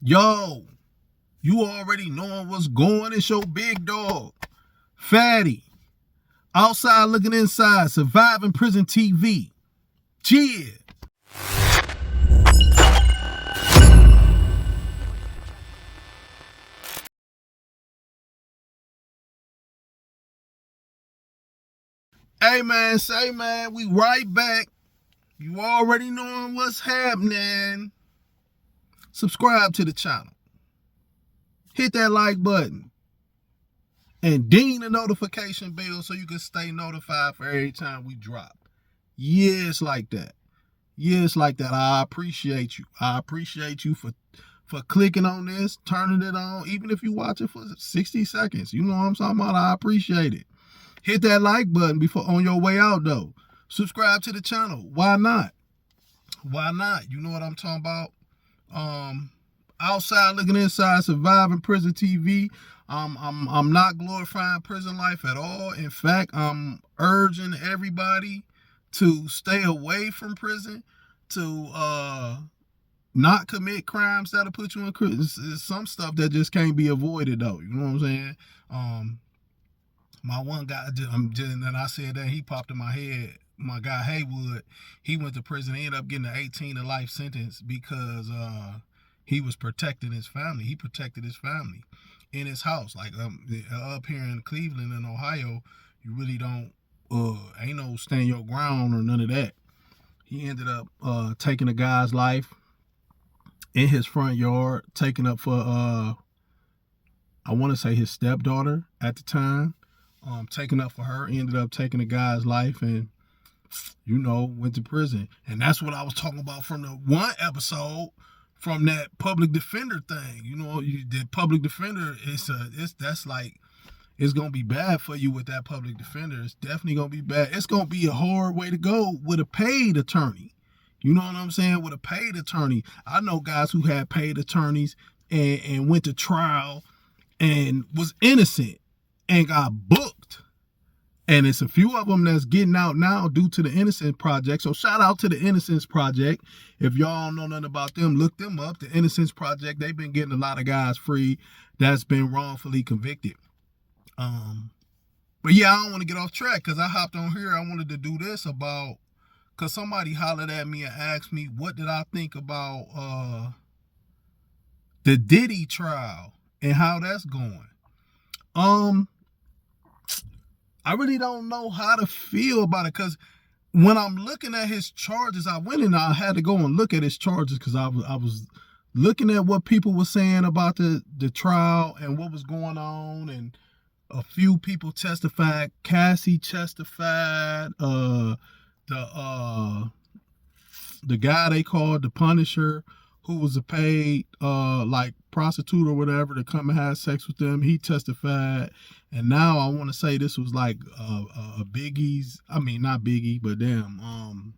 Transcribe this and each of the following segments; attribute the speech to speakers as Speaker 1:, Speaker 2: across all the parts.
Speaker 1: Yo, you already knowing what's going. It's your big dog, Fatty. Outside looking inside, surviving prison TV. Yeah. Hey man, say man, we right back. You already knowing what's happening. Subscribe to the channel. Hit that like button. And ding the notification bell so you can stay notified for every time we drop. Yeah, it's like that. Yeah, it's like that. I appreciate you. I appreciate you for clicking on this, turning it on, even if you watch it for 60 seconds. You know what I'm talking about? I appreciate it. Hit that like button before on your way out, though. Subscribe to the channel. Why not? Why not? You know what I'm talking about? Outside looking inside, surviving prison TV. I'm not glorifying prison life at all. In fact, I'm urging everybody to stay away from prison, to not commit crimes that'll put you in prison. It's some stuff that just can't be avoided, though. You know what I'm saying? My one guy, and I said that, he popped in my head. My guy Haywood, he went to prison. He ended up getting an 18 to life sentence because he was protecting his family. He protected his family in his house. Like up here in Cleveland and Ohio, you really don't, ain't no stand your ground or none of that. He ended up taking a guy's life in his front yard, taking up for, I want to say his stepdaughter at the time, taking up for her. He ended up taking a guy's life and, you know, went to prison. And that's what I was talking about from the one episode, from that public defender thing. You know, the public defender, that's like, it's gonna be bad for you with that public defender. It's definitely gonna be bad. It's gonna be a hard way to go with a paid attorney. You know what I'm saying? With a paid attorney. I know guys who had paid attorneys and went to trial and was innocent and got booked. And it's a few of them that's getting out now due to the Innocence Project. So shout out to the Innocence Project. If y'all don't know nothing about them, look them up. The Innocence Project, they've been getting a lot of guys free that's been wrongfully convicted. But yeah, I don't want to get off track because I hopped on here. I wanted to do this about, because somebody hollered at me and asked me what did I think about the Diddy trial and how that's going. I really don't know how to feel about it, because when I'm looking at his charges, I went and I had to go and look at his charges because I was looking at what people were saying about the trial and what was going on, and a few people testified. Cassie testified. The guy they called the Punisher, who was a paid like prostitute or whatever to come and have sex with them, he testified. And now I want to say this was like a Biggie's, I mean not Biggie, but damn,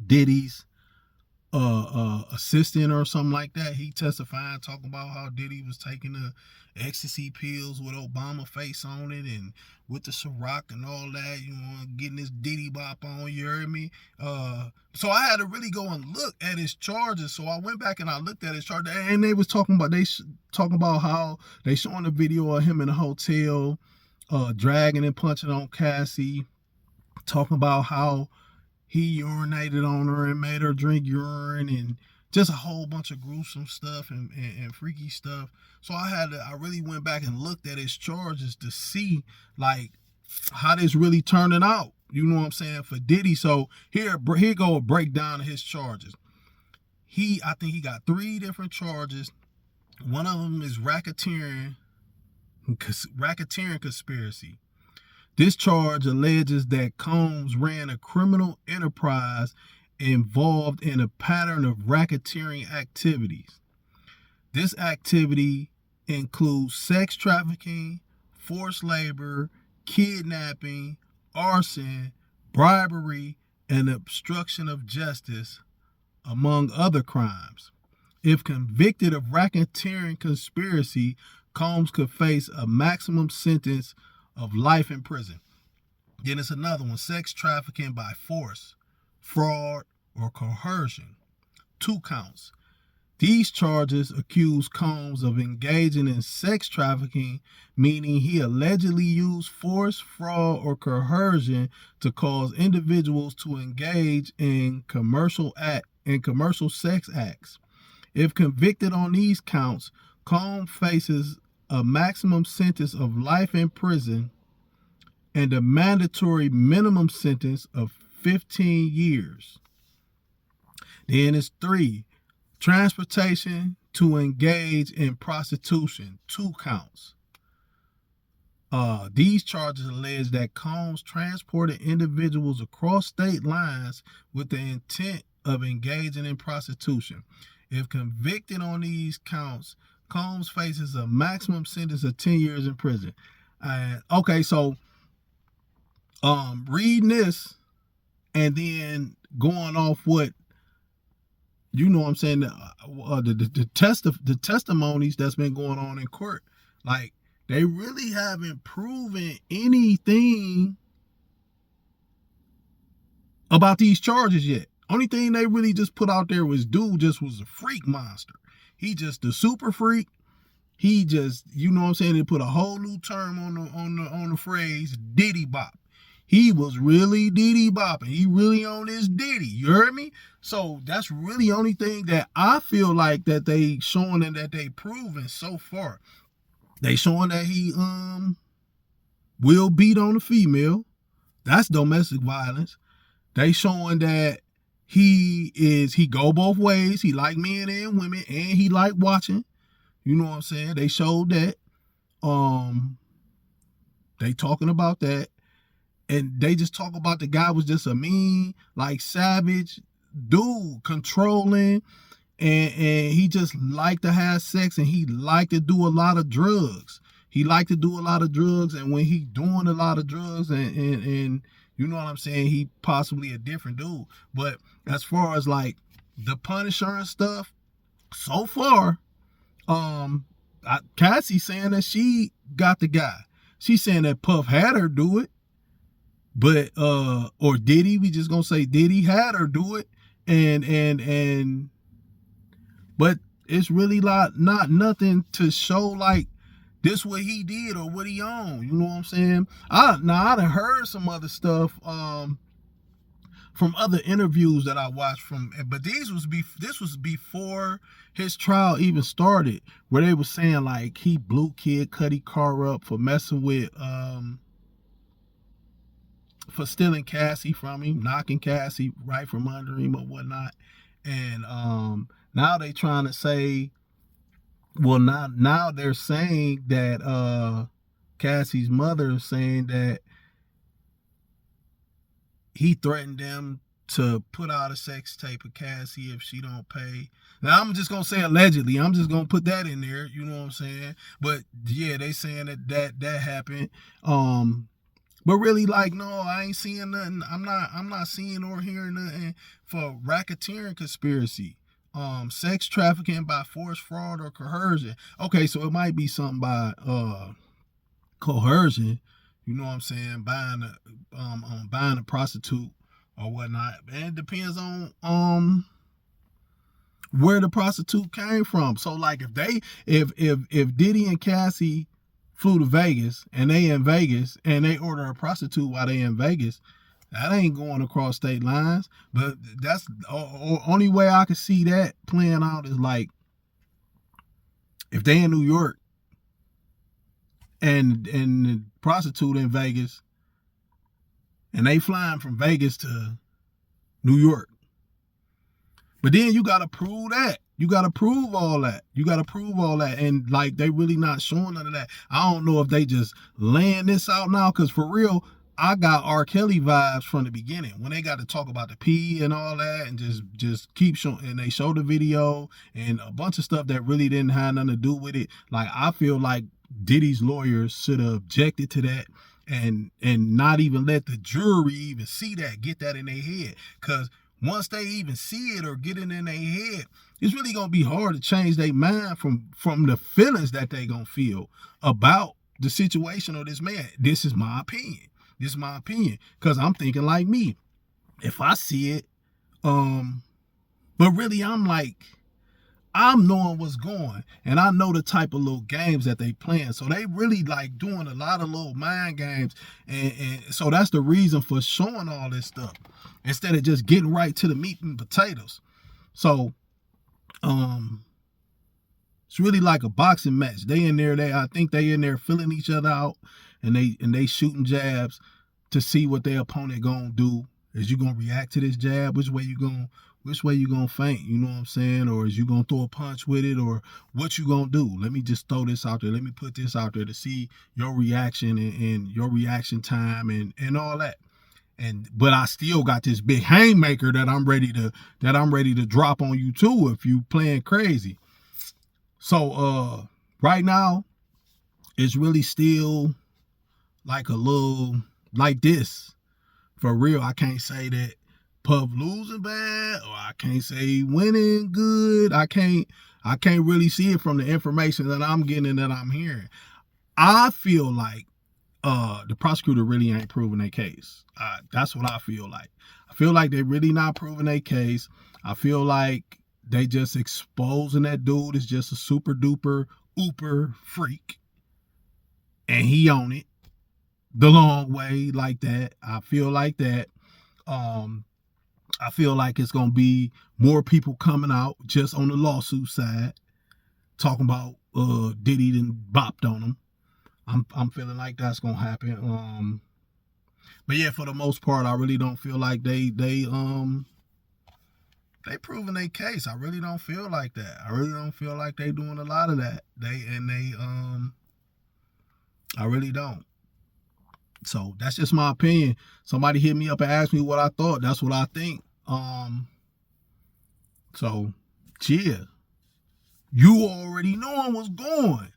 Speaker 1: Diddy's assistant or something like that. He testified, talking about how Diddy was taking the ecstasy pills with Obama face on it and with the Ciroc and all that, you know, getting this Diddy bop on, you heard me? So I had to really go and look at his charges. So I went back and I looked at his charges, and they was talking about how they showing a video of him in a hotel, dragging and punching on Cassie, talking about how he urinated on her and made her drink urine, and just a whole bunch of gruesome stuff and freaky stuff. So I really went back and looked at his charges to see like how this really turning out. You know what I'm saying, for Diddy. So here go a breakdown of his charges. I think he got 3 different charges. One of them is racketeering conspiracy. This charge alleges that Combs ran a criminal enterprise involved in a pattern of racketeering activities. This activity includes sex trafficking, forced labor, kidnapping, arson, bribery, and obstruction of justice, among other crimes. If convicted of racketeering conspiracy, Combs could face a maximum sentence of life in prison. Then it's another one, sex trafficking by force, fraud, or coercion. 2 counts. These charges accuse Combs of engaging in sex trafficking, meaning he allegedly used force, fraud, or coercion to cause individuals to engage in commercial sex acts. If convicted on these counts, Combs faces a maximum sentence of life in prison and a mandatory minimum sentence of 15 years. Then it's 3. Transportation to engage in prostitution, 2 counts. These charges allege that Combs transported individuals across state lines with the intent of engaging in prostitution. If convicted on these counts, Combs faces a maximum sentence of 10 years in prison. Okay, so reading this and then going off what I'm saying, the testimonies that's been going on in court, like, they really haven't proven anything about these charges yet. Only thing they really just put out there was dude just was a freak monster. He just a super freak. He just, they put a whole new term on the phrase Diddy bop. He was really Diddy bopping. He really on his Diddy. You heard me? So that's really the only thing that I feel like that they showing and that they proven so far. They showing that he will beat on a female. That's domestic violence. They showing that he go both ways. He like men and women, and he like watching. You know what I'm saying? They showed that. They talking about that. And they just talk about the guy was just a mean, like, savage dude, controlling, and he just liked to have sex, and he liked to do a lot of drugs. And when he doing a lot of drugs and you know what I'm saying, he possibly a different dude. But as far as like the Punisher and stuff, so far, Cassie saying that she got the guy. She's saying that Puff had her do it. But or Diddy, we just gonna say Diddy had her do it, and but it's really not nothing to show like this what he did or what he owned. You know what I'm saying? I done heard some other stuff from other interviews that I watched but this was before his trial even started, where they were saying like he blew Kid Cudi car up for messing with for stealing Cassie from him, knocking Cassie right from under him or whatnot. And now they trying to say, well, now they're saying that Cassie's mother is saying that he threatened them to put out a sex tape of Cassie if she don't pay. Now, I'm just going to say allegedly. I'm just going to put that in there. You know what I'm saying? But yeah, they saying that happened. But really, like, no, I ain't seeing nothing. I'm not seeing or hearing nothing for racketeering conspiracy. Sex trafficking by force, fraud, or coercion. Okay, so it might be something by coercion. You know what I'm saying? Buying a prostitute or whatnot. And it depends on where the prostitute came from. So like if Diddy and Cassie flew to Vegas and they in Vegas and they order a prostitute while they in Vegas, that ain't going across state lines. But that's the only way I can see that playing out is like if they in New York and the prostitute in Vegas and they flying from Vegas to New York. But then you got to prove that. You got to prove all that. And like, they really not showing none of that. I don't know if they just laying this out now. Because for real, I got R. Kelly vibes from the beginning. When they got to talk about the pee and all that. And just keep showing. And they show the video. And a bunch of stuff that really didn't have nothing to do with it. Like, I feel like Diddy's lawyers should have objected to that. And not even let the jury even see that. Get that in their head. Because once they even see it or get it in their head, it's really going to be hard to change their mind from the feelings that they going to feel about the situation of this man. This is my opinion. Because I'm thinking like me. If I see it, but really I'm like, I'm knowing what's going, and I know the type of little games that they playing. So they really like doing a lot of little mind games, and so that's the reason for showing all this stuff instead of just getting right to the meat and potatoes. So, it's really like a boxing match. They in there, I think they in there feeling each other out, and they shooting jabs to see what their opponent gonna do. Is you gonna react to this jab? Which way you gonna feint? You know what I'm saying? Or is you gonna throw a punch with it? Or what you gonna do? Let me just throw this out there. Let me put this out there to see your reaction and your reaction time and all that. But I still got this big haymaker that I'm ready to drop on you too if you playing crazy. So right now it's really still like a little like this. For real, I can't say that Puff losing bad, or I can't say winning good. I can't really see it from the information that I'm getting and that I'm hearing. I feel like the prosecutor really ain't proving their case. That's what I feel like. I feel like they really not proving their case. I feel like they just exposing that dude is just a super duper ooper freak, and he on it the long way like that. I feel like that. I feel like it's gonna be more people coming out just on the lawsuit side talking about Diddy done bopped on him. I'm feeling like that's gonna happen. But yeah, for the most part, I really don't feel like they proving their case. I really don't feel like that. I really don't feel like they doing a lot of that. I really don't. So that's just my opinion. Somebody hit me up and asked me what I thought. That's what I think. So cheers. You already knowing what's going.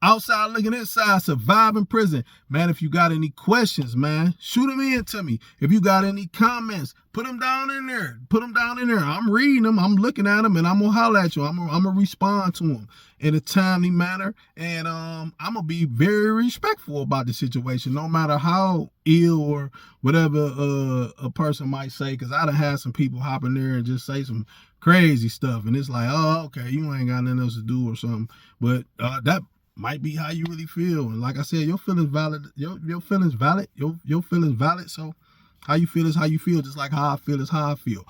Speaker 1: Outside looking inside, surviving prison. Man, if you got any questions, man, shoot them in to me. If you got any comments, put them down in there. Put them down in there. I'm reading them. I'm looking at them, and I'm going to holler at you. I'm going to respond to them in a timely manner. And I'm going to be very respectful about the situation, no matter how ill or whatever a person might say. Because I done had some people hop in there and just say some crazy stuff. And it's like, oh, okay, you ain't got nothing else to do or something. But that might be how you really feel. And like I said, your feelings valid. Your feelings valid. Your feelings valid. So how you feel is how you feel. Just like how I feel is how I feel.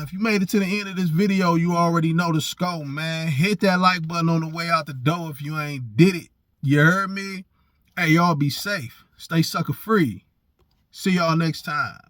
Speaker 1: If you made it to the end of this video, you already know the scope, man. Hit that like button on the way out the door if you ain't did it. You heard me? Hey, y'all be safe. Stay sucker free. See y'all next time.